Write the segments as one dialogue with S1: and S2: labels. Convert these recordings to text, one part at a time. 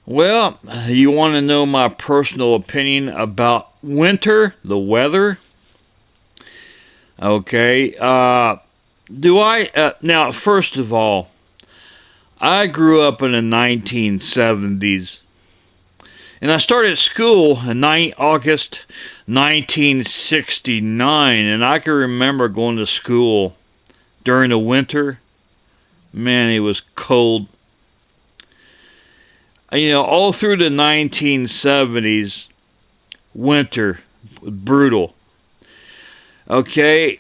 S1: Well, you want to know my personal opinion about winter, the weather? Okay. Now, first of all, I grew up in the 1970's, and I started school in August 1969, and I can remember going to school during the winter. Man, it was cold. All through the 1970's, winter was brutal. Okay,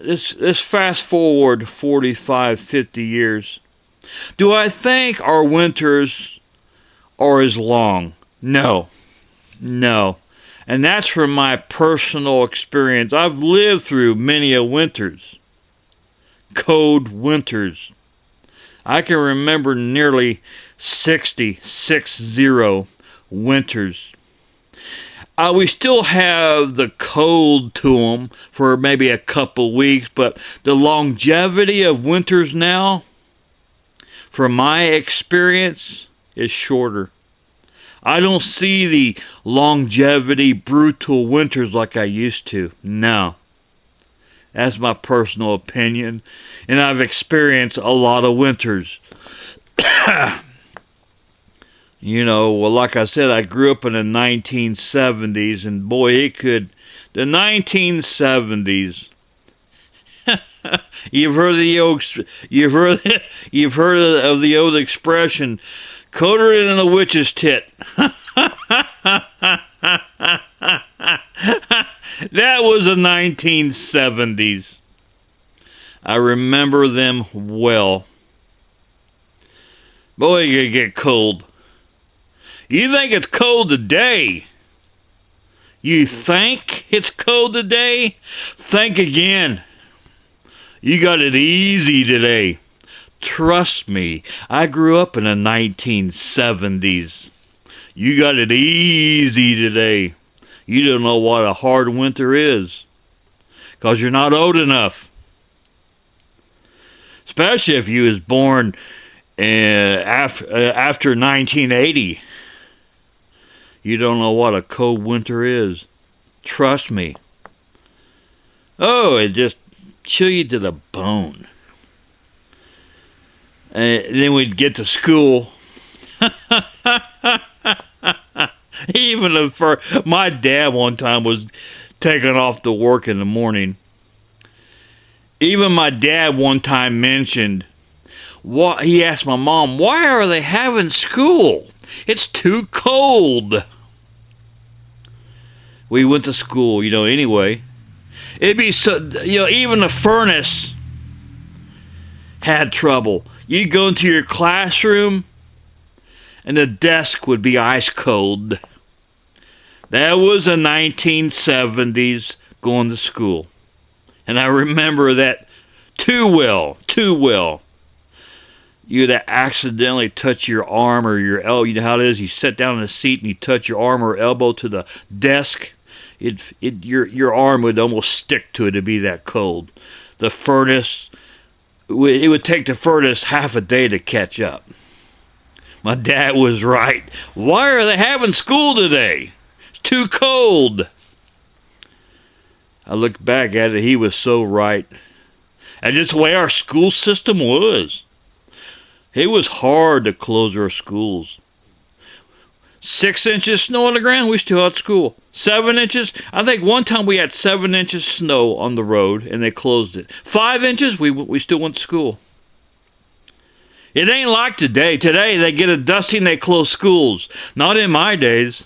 S1: let's fast forward 45, 50 years. Do I think our winters are as long? No. No. And that's from my personal experience. I've lived through many a winters. Cold winters. I can remember nearly 60 winters. We still have the cold to them for maybe a couple weeks, but the longevity of winters now, from my experience, is shorter. I don't see the longevity, brutal winters like I used to. No. That's my personal opinion, and I've experienced a lot of winters. Well, like I said, I grew up in the 1970's, and boy, the 1970's. You've heard of the old expression, colder than a witch's tit. That was the 1970's. I remember them well. Boy, you get cold. You think it's cold today? You think it's cold today? Think again. You got it easy today. Trust me, I grew up in the 1970's. You got it easy today. You don't know what a hard winter is, 'cause you're not old enough. Especially if you was born after 1980. You don't know what a cold winter is. Trust me. Oh, it just chill you to the bone. And then we'd get to school. My dad one time was taking off to work in the morning. Even my dad one time mentioned, he asked my mom, why are they having school? It's too cold. We went to school, anyway. It'd be so, even the furnace had trouble. You'd go into your classroom, and the desk would be ice cold. That was the 1970's going to school. And I remember that too well. You'd accidentally touch your arm or your elbow. You know how it is? You sit down in a seat and you touch your arm or elbow to the desk. Your arm would almost stick to it to be that cold. The furnace, it would take the furnace half a day to catch up. My dad was right. Why are they having school today? It's too cold. I look back at it, he was so right. And just the way our school system was. It was hard to close our schools. 6 inches snow on the ground, we still had school. 7 inches, I think one time we had 7 inches snow on the road and they closed it. 5 inches, we still went to school. It ain't like today. Today they get a dusting, they close schools. Not in my days.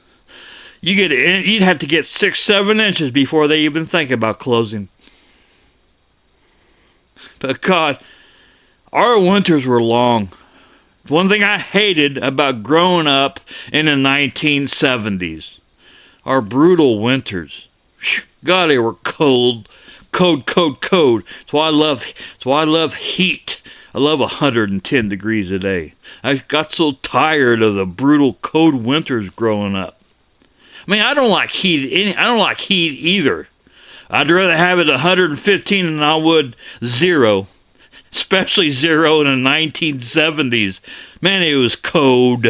S1: You'd have to get 6, 7 inches before they even think about closing. But God, our winters were long. One thing I hated about growing up in the 1970's, our brutal winters. God, they were cold. That's why I love heat. I love 110 degrees a day. I got so tired of the brutal cold winters growing up. I mean, I don't like heat. I don't like heat either. I'd rather have it 115 than I would 0. Especially 0 in the 1970's. Man, it was cold.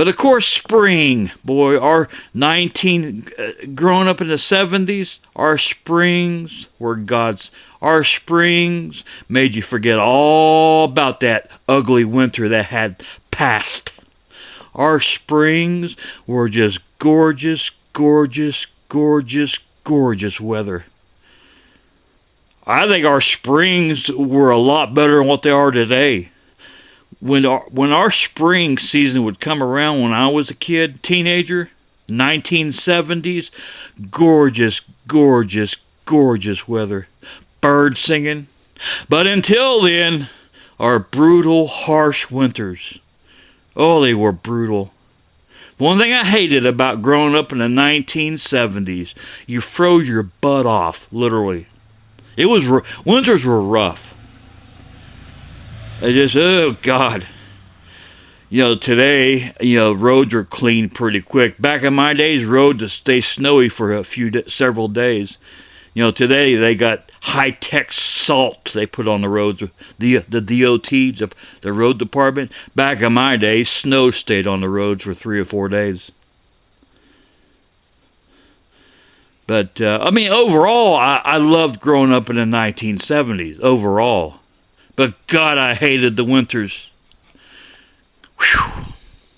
S1: But of course, spring, boy, growing up in the 70s, our springs were God's. Our springs made you forget all about that ugly winter that had passed. Our springs were just gorgeous, gorgeous, gorgeous, gorgeous weather. I think our springs were a lot better than what they are today. When our spring season would come around when I was a kid, teenager, 1970's, gorgeous, gorgeous, gorgeous weather. Birds singing. But until then, our brutal, harsh winters. Oh, they were brutal. One thing I hated about growing up in the 1970's, you froze your butt off, literally. Winters were rough. Oh God. Today, roads are clean pretty quick. Back in my days, roads would stay snowy for several days. Today they got high-tech salt they put on the roads. The DOT, the road department. Back in my day, snow stayed on the roads for 3 or 4 days. But, overall, I loved growing up in the 1970's, overall. But, God, I hated the winters. Whew.